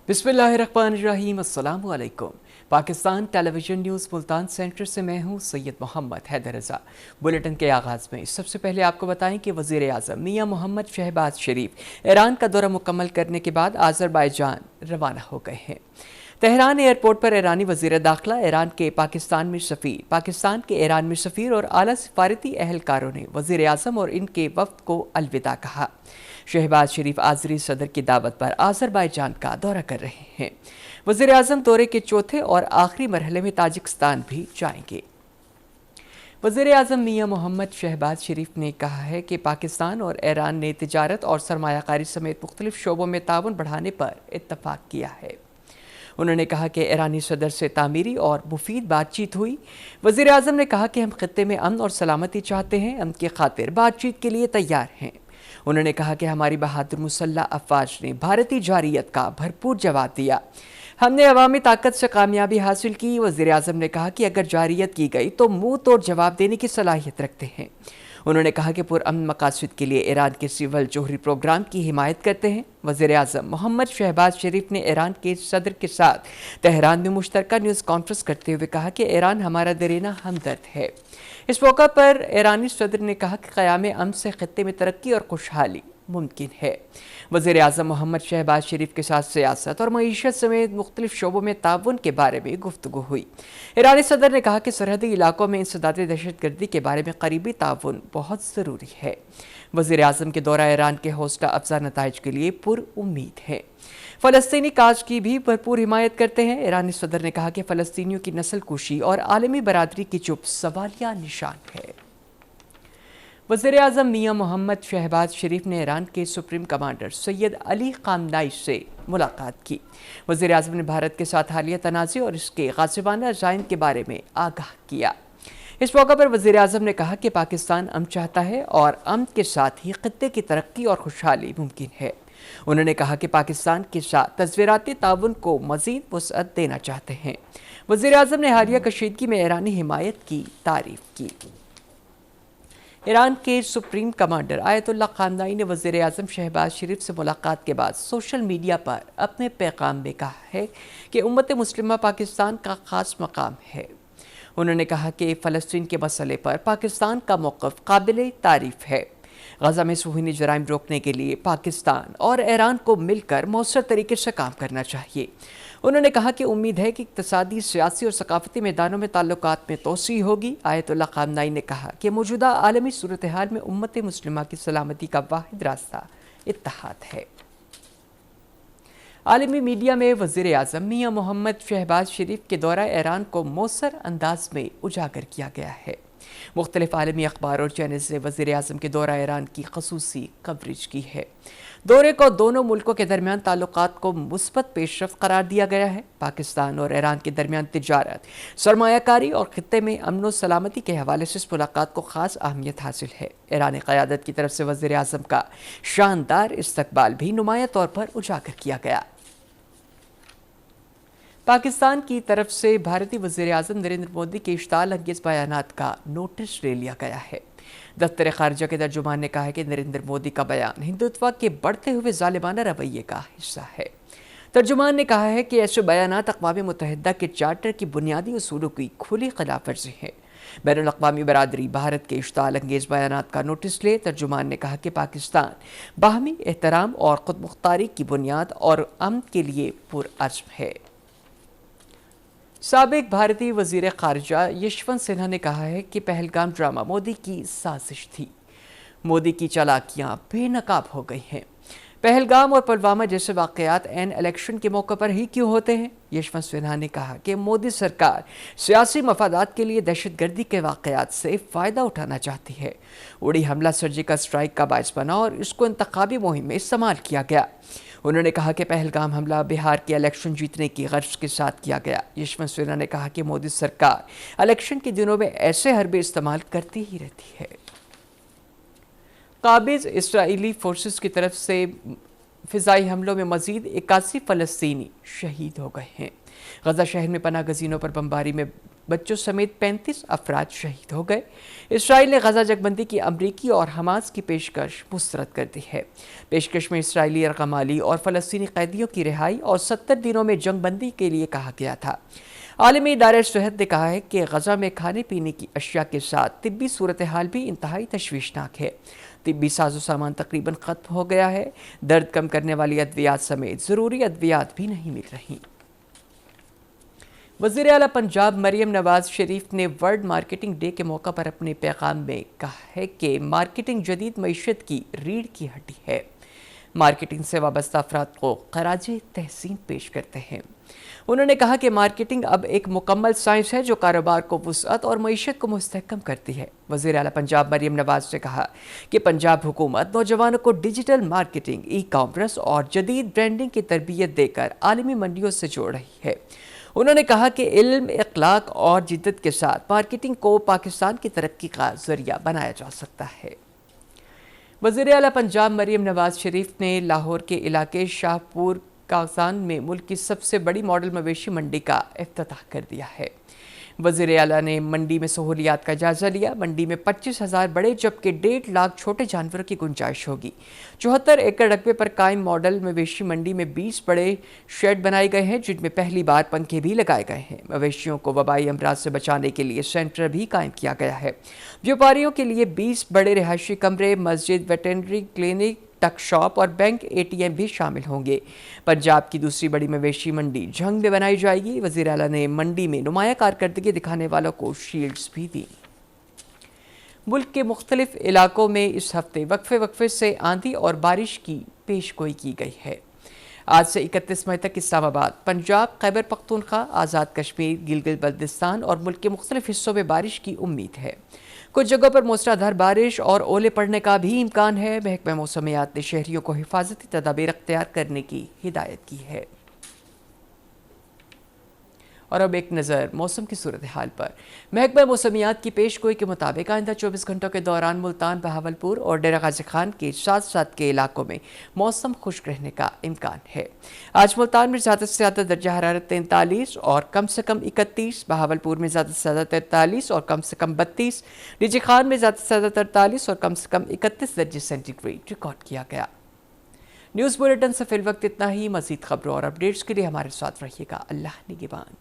बिस्मिल्लाहिर्रहमानिर्रहीम। अस्सलाम वालेकुम। Pakistan television news Multan centre से मैं हूँ सैयद मोहम्मद हैदर रज़ा। बुलेटिन के आगाज़ में सबसे पहले आपको बताएं कि वज़ीर आज़म मियाँ मोहम्मद शहबाज शरीफ ईरान का दौरा मुकम्मल करने के बाद आज़रबाईजान रवाना हो गए हैं। तेहरान एयरपोर्ट पर ईरानी वज़ीर दाखिला, ईरान के पाकिस्तान में सफ़ीर, पाकिस्तान के ईरान में सफ़ीर और आला सिफारती अहलकारों ने वज़ीर आज़म और इनके वफ़द को अलविदा कहा। शहबाज शरीफ आज़री सदर की दावत पर आज़रबाईजान का दौरा कर रहे हैं। वज़ीर आज़म दौरे के चौथे और आखिरी मरहले में ताजिकिस्तान भी जाएंगे। वज़ीर आज़म मियाँ मोहम्मद शहबाज शरीफ ने कहा है कि पाकिस्तान और ईरान ने तिजारत और सरमायाकारी समेत मुख्तलिफ शोबों में ताउन बढ़ाने पर इत्तफाक किया है। उन्होंने कहा कि ईरानी सदर से तामीरी और मुफीद बातचीत हुई। वज़ीर आज़म ने कहा कि हम खत्ते में अमन और सलामती चाहते हैं, अमन की खातिर बातचीत के लिए तैयार हैं। उन्होंने कहा कि हमारी बहादुर मुसल्लह अफवाज ने भारतीय जारियत का भरपूर जवाब दिया। हमने अवामी ताकत से कामयाबी हासिल की। वज़ीर आज़म ने कहा कि अगर जारियत की गई तो मुंह तोड़ जवाब देने की सलाहियत रखते हैं। उन्होंने कहा कि पुरअमन मकासद के लिए ईरान के सिविल जोहरी प्रोग्राम की हिमायत करते हैं। वज़ीर आज़म मोहम्मद शहबाज शरीफ ने ईरान के सदर के साथ तेहरान में मुश्तरका न्यूज़ कॉन्फ्रेंस करते हुए कहा कि ईरान हमारा देरीना हमदर्द है। इस मौका पर ईरानी सदर ने कहा कि क़याम अमन से खत्ते में तरक्की और खुशहाली मुमकिन है। वज़ीर आज़म मोहम्मद शहबाज शरीफ के साथ सियासत और मईशत समेत मुख्तलिफ शोबों में ताउन के बारे में गुफ्तगू हुई। ईरानी सदर ने कहा कि सरहदी इलाकों में इंसदाद दहशतगर्दी के बारे में करीबी ताउन बहुत ज़रूरी है। वज़ीर आज़म के दौरा ईरान के हौसला अफजा नताइज के लिए पुरउम्मीद है। फ़लस्तीनी काज की भी भरपूर हिमायत करते हैं। ईरानी सदर ने कहा कि फ़लस्तीनियों की नस्ल कुशी और आलमी बरादरी की चुप सवालिया निशान है। वज़ीर आज़म मियाँ मोहम्मद शहबाज शरीफ ने ईरान के सुप्रीम कमांडर सैयद अली ख़ामनेई से मुलाकात की। वज़ीर आज़म ने भारत के साथ हालिया तनाज़े और इसके गासिबाना अज़ाइम के बारे में आगाह किया। इस मौका पर वज़ीर आज़म ने कहा कि पाकिस्तान अमन चाहता है और अमन के साथ ही खत्ते की तरक्की और खुशहाली मुमकिन है। उन्होंने कहा कि पाकिस्तान के साथ तज़वीराती ताउन को मज़ीद वसअत देना चाहते हैं। वज़ीर आज़म ने हालिया कशीदगी में ईरानी हिमायत की तारीफ़ की। ईरान के सुप्रीम कमांडर आयतुल्लाह ख़ामनेई ने वज़ीर आज़म शहबाज शरीफ से मुलाकात के बाद सोशल मीडिया पर अपने पैगाम में कहा है कि उम्मत मुस्लिमा पाकिस्तान का ख़ास मकाम है। उन्होंने कहा कि फ़लस्तीन के मसले पर पाकिस्तान का मौक़िफ़ काबिल तारीफ़ है। गज़ा में सूहीनी जराइम रोकने के लिए पाकिस्तान और ईरान को मिलकर मौसर तरीके से काम करना चाहिए। उन्होंने कहा कि उम्मीद है कि इक़्तिसादी, सियासी और सकाफ़ती मैदानों में ताल्लुकात में तोसी होगी। आयतुल्लाह ख़ामनेई ने कहा कि मौजूदा आलमी सूरत हाल में उम्मत मुस्लिमा की सलामती का वाहिद रास्ता इत्तेहाद है। आलमी मीडिया में वज़ीर आज़म मियाँ मोहम्मद शहबाज शरीफ के दौरा ईरान को मौसर अंदाज में उजागर किया गया है। मुख्तलिफ आलमी अखबार और चैनल ने वज़ीर आज़म के दौरा ईरान की खसूसी कवरेज की है। दौरे को दोनों मुल्कों के दरमियान ताल्लुकात को मुस्बत पेशरफ्त करार दिया गया है। पाकिस्तान और ईरान के दरमियान तिजारत, सरमायाकारी और खित्ते में अमन व सलामती के हवाले से इस मुलाकात को ख़ास अहमियत हासिल है। ईरानी क़यादत की तरफ से वज़ीर आज़म का शानदार इस्तकबाल भी नुमाया तौर पर उजागर किया गया। पाकिस्तान की तरफ से भारतीय वज़ीर आज़म नरेंद्र मोदी के इश्ताल अंगेज़ बयानात का नोटिस ले लिया गया है। दफ्तर ख़ारजा के तर्जुमान ने कहा है कि नरेंद्र मोदी का बयान हिंदुत्व के बढ़ते हुए ज़ालिमाना रवैये का हिस्सा है। तर्जुमान ने कहा है कि ऐसे बयानात अक़वाम मुत्तहिदा के चार्टर की बुनियादी उसूलों की खुली खिलाफ वर्जी है। बैनुल अक़वामी बरादरी भारत के इश्ताल अंगेज़ बयानात का नोटिस ले। तर्जुमान ने कहा कि पाकिस्तान बाहमी एहतराम और ख़ुद मुख्तारी की बुनियाद और अमन के लिए पुरअज़्म है। साबिक भारतीय वज़ीर ख़ारजा यशवंत सिन्हा ने कहा है कि पहलगाम ड्रामा मोदी की साजिश थी। मोदी की चालाकियां बेनकाब हो गई हैं। पहलगाम और पुलवामा जैसे वाक़यात एन इलेक्शन के मौके पर ही क्यों होते हैं? यशवंत सिन्हा ने कहा कि मोदी सरकार सियासी मफादात के लिए दहशतगर्दी के वाक़यात से फ़ायदा उठाना चाहती है। उड़ी हमला सर्जिकल स्ट्राइक का बायस बना और इसको इंतखाबी मुहिम में इस्तेमाल किया गया। उन्होंने कहा कि पहलगाम हमला बिहार के इलेक्शन जीतने की गर्ज के साथ किया गया। यशवंत सिन्हा ने कहा कि मोदी सरकार इलेक्शन के दिनों में ऐसे हरबे इस्तेमाल करती ही रहती है। काबिज इसराइली फोर्सेस की तरफ से फ़िज़ाई हमलों में मज़ीद 81 फ़लस्तीनी शहीद हो गए हैं। गज़ा शहर में पनाह गज़ीनों पर बमबारी में बच्चों समेत 35 अफराद शहीद हो गए। इसराइल ने गजा जंगबंदी की अमरीकी और हमास की पेशकश मुस्तरद कर दी है। पेशकश में इसराइली यरगमाली और फ़लस्तीनी कैदियों की रिहाई और 70 दिनों में जंगबंदी के लिए कहा गया था। आलमी इदारे सेहत ने कहा है कि गजा में खाने पीने की अशिया के साथ तिब्बी सूरत हाल भी इंतहाई तशवीशनाक है। तिब्बी साजो सामान तकरीबन ख़त्म हो गया है। दर्द कम करने वाली अद्वियात समेत ज़रूरी अद्वियात भी नहीं मिल रही। वज़ीर आला पंजाब मरियम नवाज शरीफ ने वर्ल्ड मार्केटिंग डे के मौका पर अपने पैगाम में कहा है कि मार्केटिंग जदीद मईशत की रीढ़ की हड्डी है। मार्केटिंग से वाबस्ता अफराद को खराजे तहसीन पेश करते हैं। उन्होंने कहा कि मार्केटिंग अब एक मुकम्मल साइंस है जो कारोबार को वुसअत और मईशत को मुस्तहकम करती है। वज़ीर आला पंजाब मरियम नवाज ने कहा कि पंजाब हुकूमत नौजवानों को डिजिटल मार्केटिंग, ई कॉमर्स और जदीद ब्रांडिंग की तरबियत देकर आलमी मंडियों से जोड़ रही है। उन्होंने कहा कि इल्म, इखलाक और जिद्दत के साथ मार्केटिंग को पाकिस्तान की तरक्की का जरिया बनाया जा सकता है। वज़ीर आला पंजाब मरियम नवाज शरीफ ने लाहौर के इलाके शाहपुर कासान में मुल्क की सबसे बड़ी मॉडल मवेशी मंडी का इफ्तिताह कर दिया है। वज़ीर आला ने मंडी में सहूलियात का जायजा लिया। मंडी में 25,000 बड़े जबकि 1.5 लाख छोटे जानवरों की गुंजाइश होगी। 74 एकड़ रकबे पर कायम मॉडल मवेशी मंडी में 20 बड़े शेड बनाए गए हैं जिनमें पहली बार पंखे भी लगाए गए हैं। मवेशियों को वबाई अमराज से बचाने के लिए सेंटर भी कायम किया गया है। व्यापारियों के लिए 20 बड़े रिहायशी कमरे, मस्जिद, वेटरनरी क्लिनिक, टक शॉप और बैंक ATM भी शामिल होंगे। पंजाब की दूसरी बड़ी मवेशी मंडी झंग में बनाई जाएगी। वज़ीर आला ने मंडी में नुमाया कारकर्दगी दिखाने वालों को शील्ड्स भी दी। मुल्क के मुख्तलिफ इलाकों में इस हफ्ते वक्फे से आंधी और बारिश की पेशगोई की गई है। आज से 31 मई तक इस्लामाबाद, पंजाब, खैबर पख्तूनख्वा, आज़ाद कश्मीर, गिलगित बल्तिस्तान और मुल्क के मुख्तलिफ हिस्सों में बारिश की उम्मीद है। कुछ जगहों पर मूसलाधार बारिश और ओले पड़ने का भी इम्कान है। महकमा मौसमियात ने शहरियों को हिफाजती तदाबीर अख्तियार करने की हिदायत की है। और अब एक नज़र मौसम की सूरत हाल पर। महकमा मौसमियात की पेशगोई के मुताबिक आइंदा 24 घंटों के दौरान मुल्तान, बहावलपुर और डेरा गाजी खान के साथ साथ के इलाकों में मौसम खुश्क रहने का इम्कान है। आज मुल्तान में ज़्यादा से ज़्यादा दर्जा हरारत 43 और कम से कम 31, बहावलपुर में ज़्यादा से ज़्यादा 43 और कम से कम 32, डीजी खान में ज़्यादा से ज़्यादा 43 और कम से कम 31 दर्जे सेंटीग्रेड रिकॉर्ड किया गया। न्यूज़ बुलेटिन से फिल वक्त इतना ही। मज़ीद खबरों और अपडेट्स के लिए हमारे साथ रहिएगा। अल्लाह निगहबान।